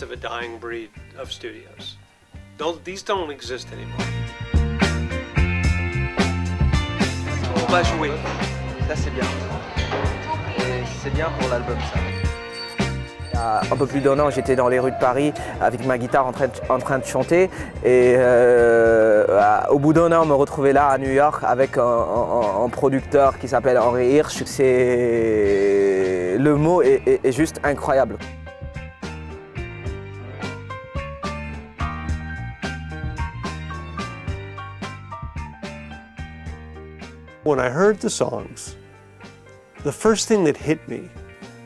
of a dying breed of studios. These don't exist anymore. On va jouer, ça c'est bien. C'est bien pour l'album ça. Il y a un peu plus d'1 an, j'étais dans les rues de Paris avec ma guitare en train de chanter et au bout d'1 an, me retrouver là à New York avec un producteur qui s'appelle Henry Hirsch. Le mot est juste incroyable. When I heard the songs, the first thing that hit me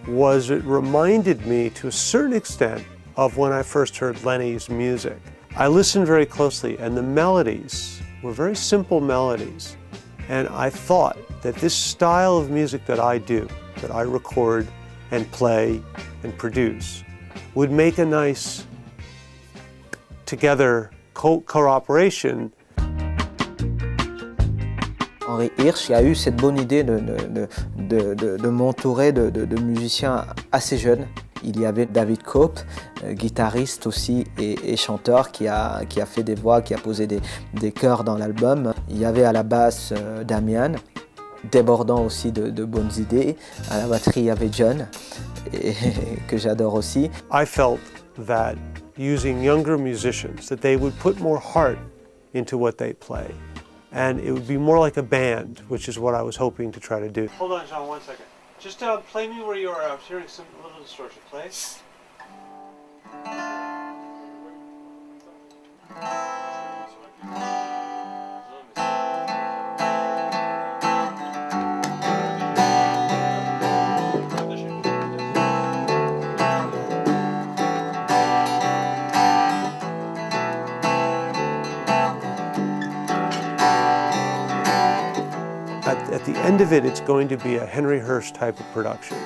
was it reminded me to a certain extent of when I first heard Lenny's music. I listened very closely and the melodies were very simple melodies. And I thought that this style of music that I do, that I record and play and produce, would make a nice together cooperation. Henry Hirsch a eu cette bonne idée de m'entourer de musiciens assez jeunes. Il y avait David Cope, guitariste aussi et chanteur qui a fait des voix, qui a posé des chœurs dans l'album. Il y avait à la basse Damian, débordant aussi de bonnes idées. À la batterie, il y avait John, que j'adore aussi. I felt that using younger musicians, that they would put more heart into what they play. And it would be more like a band, which is what I was hoping to try to do. Hold on, John, 1 second. Just play me where you are. I was hearing a little distortion. Play. At the end of it, it's going to be a Henry Hirsch type of production,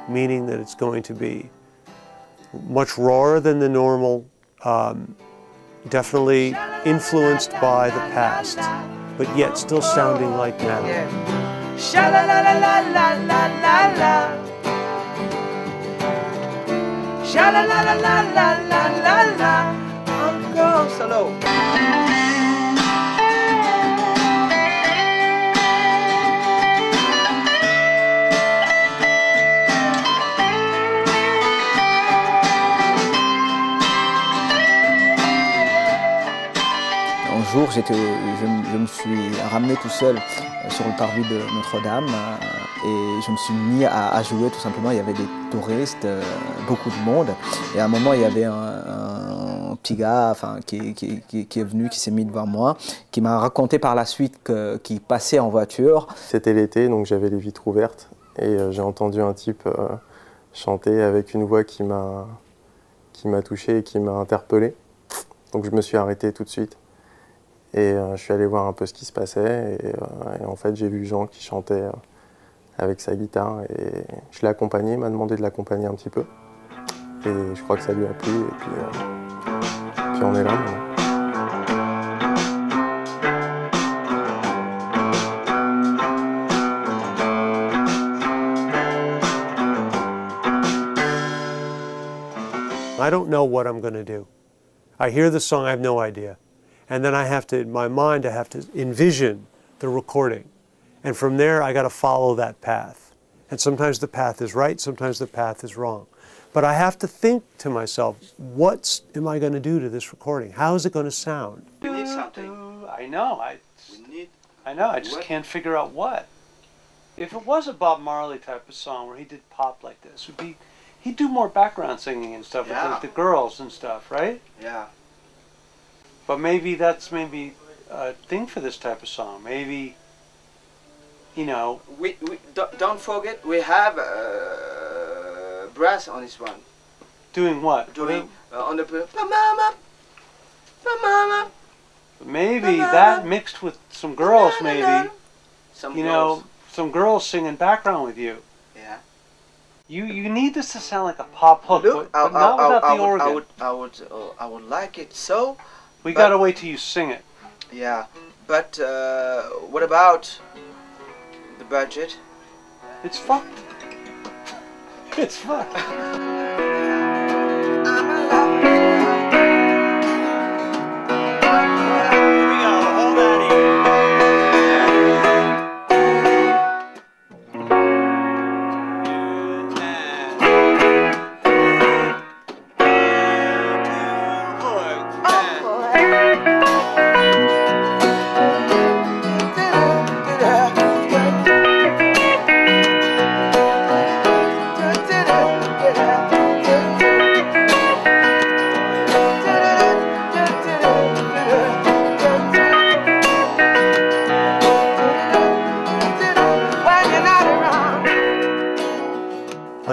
meaning that it's going to be much rawer than the normal, definitely influenced by the past, but yet still sounding like now. Sha-la-la-la-la-la-la-la-la. Sha-la-la-la-la-la-la-la-la. Encore solo. Un jour, je me suis ramené tout seul sur le parvis de Notre-Dame et je me suis mis à jouer tout simplement. Il y avait des touristes, beaucoup de monde. Et à un moment, il y avait un petit gars qui est venu, qui s'est mis devant moi, qui m'a raconté par la suite qu'il passait en voiture. C'était l'été, donc j'avais les vitres ouvertes et j'ai entendu un type chanter avec une voix qui m'a touché et qui m'a interpellé. Donc je me suis arrêté tout de suite. Et je suis allé voir un peu ce qui se passait et en fait j'ai vu Jean qui chantait avec sa guitare et je l'ai accompagné, il m'a demandé de l'accompagner un petit peu et je crois que ça lui a plu et puis on est là maintenant. I don't know what I'm going to do. I hear the song, I have no idea. And then I have to, in my mind, I have to envision the recording. And from there, I got to follow that path. And sometimes the path is right, sometimes the path is wrong. But I have to think to myself, what am I going to do to this recording? How is it going to sound? We need something. I know, I just what? can't figure out what. If it was a Bob Marley type of song where he did pop like this, he'd do more background singing and stuff Yeah. with the girls and stuff, right? Yeah. But maybe that's maybe a thing for this type of song. Maybe, you know. Don't forget, we have brass on this one. Doing what? Doing on the mama, mama. Maybe that mixed with some girls, maybe. Some You girls. know, some girls singing background with you. Yeah. You need this to sound like a pop hook, Look, but not without the organ. I would like it so. We gotta wait till you sing it. Yeah, but what about the budget? It's fucked. It's fucked. I'm alive.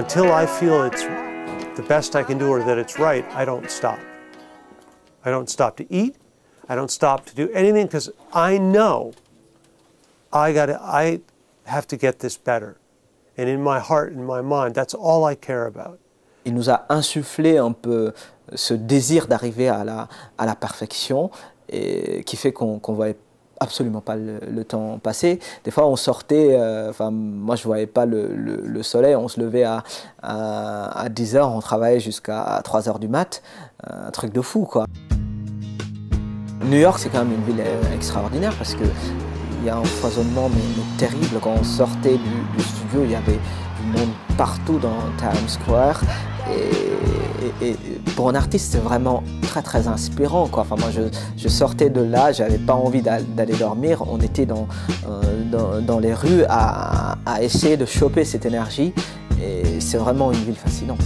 until I feel it's the best I can do or that it's right, I don't stop. I don't stop to eat. I don't stop to do anything because I know I have to get this better. And in my heart, in my mind, that's all I care about. Il nous a insufflé un peu ce désir d'arriver à la perfection et qui fait qu'on voyait absolument pas le temps passer. Des fois on sortait, moi je voyais pas le soleil, on se levait à 10 h, on travaillait jusqu'à 3 h du mat, un truc de fou quoi. New York c'est quand même une ville extraordinaire parce que il y a un foisonnement mais terrible. Quand on sortait du studio, il y avait du monde partout dans Times Square. Et pour un artiste, c'est vraiment très très inspirant, quoi. Enfin, moi, je sortais de là, j'avais pas envie d'aller dormir. On était dans les rues à essayer de choper cette énergie. Et c'est vraiment une ville fascinante.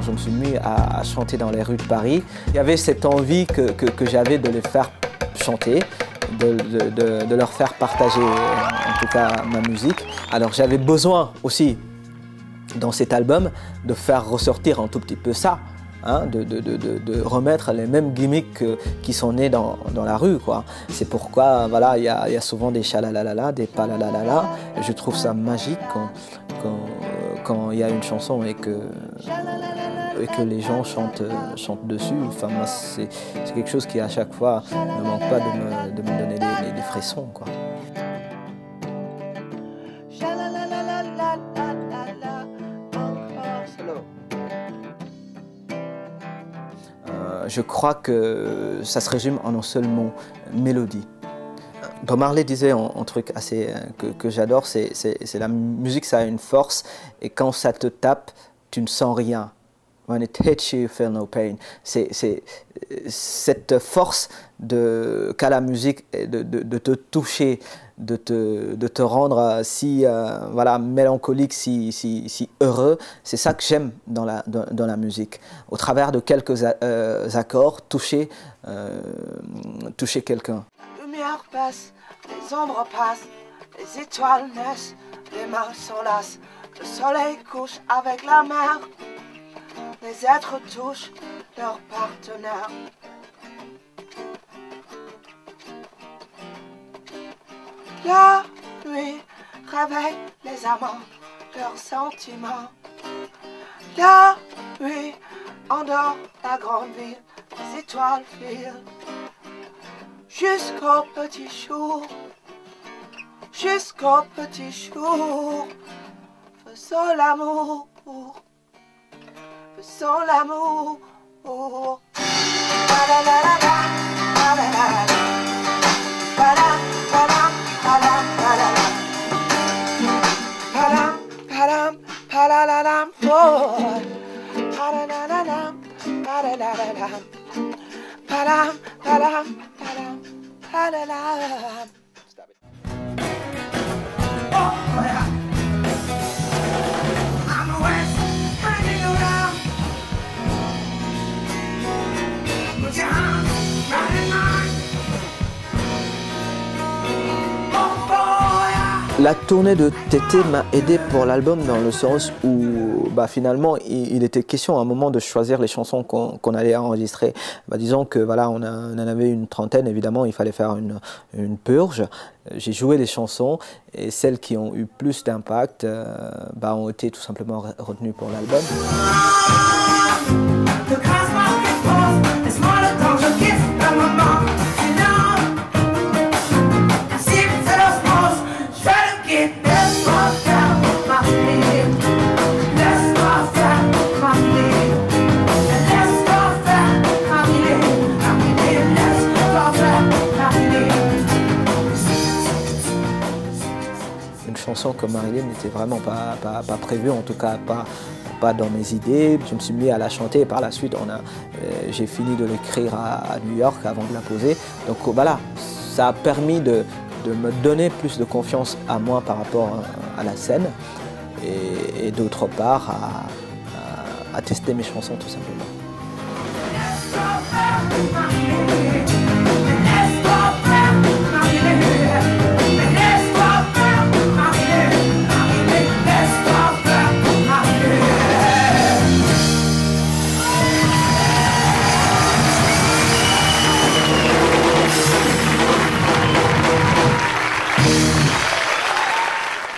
Je me suis mis à chanter dans les rues de Paris. Il y avait cette envie que j'avais de les faire chanter, de leur faire partager en tout cas ma musique. Alors j'avais besoin aussi dans cet album de faire ressortir un tout petit peu ça, hein, de remettre les mêmes gimmicks qui sont nés dans la rue, quoi. C'est pourquoi voilà, il y a souvent des chalalalala, des palalalala. Je trouve ça magique quand il y a une chanson et que les gens chantent dessus. Enfin, moi, c'est quelque chose qui à chaque fois ne manque pas de me donner des frissons, quoi. Je crois que ça se résume en un seul mot, mélodie. Bob Marley disait un truc assez que j'adore, c'est la musique, ça a une force et quand ça te tape, tu ne sens rien. When it hits you, you feel no pain. C'est cette force qu'a la musique de te toucher, de te rendre si voilà, mélancolique, si heureux. C'est ça que j'aime dans la musique. Au travers de quelques accords, toucher quelqu'un. La lumière passe, les ombres passent, les étoiles naissent, les mains s'enlacent, le soleil couche avec la mer. Les êtres touchent leur partenaire. La nuit réveille les amants, leurs sentiments. La nuit endort la grande ville, les étoiles filent. Jusqu'au petit jour, jusqu'au petit jour, faisons l'amour. Faisons l'amour. La tournée de Tété m'a aidé pour l'album dans le sens où finalement il était question à un moment de choisir les chansons qu'on allait enregistrer. Disons que voilà, on en avait une trentaine, évidemment il fallait faire une purge. J'ai joué les chansons et celles qui ont eu plus d'impact ont été tout simplement retenues pour l'album. Une chanson comme Marilyn n'était vraiment pas prévue, en tout cas pas pas dans mes idées. Je me suis mis à la chanter et par la suite, j'ai fini de l'écrire à New York avant de la poser. Donc voilà, ça a permis de me donner plus de confiance à moi par rapport à la scène et d'autre part à tester mes chansons tout simplement.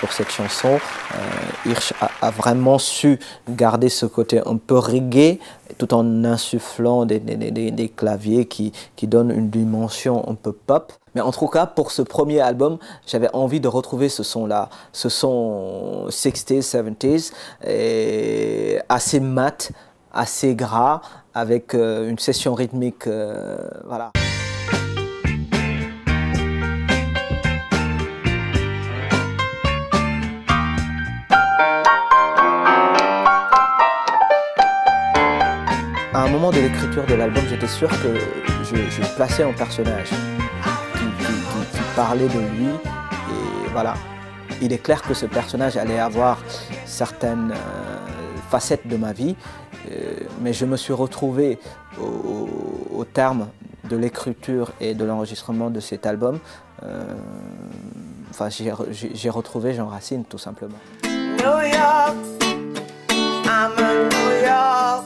Pour cette chanson, Hirsch a vraiment su garder ce côté un peu reggae tout en insufflant des claviers qui donnent une dimension un peu pop. Mais en tout cas, pour ce premier album, j'avais envie de retrouver ce son-là, ce son 60s, 70s, et assez mat, assez gras, avec une session rythmique, voilà. À un moment de l'écriture de l'album, j'étais sûr que je plaçais un personnage qui parlait de lui. Et voilà, il est clair que ce personnage allait avoir certaines facettes de ma vie, mais je me suis retrouvé au terme de l'écriture et de l'enregistrement de cet album. Enfin, j'ai retrouvé Jean Racine, tout simplement. New York, I'm a New York.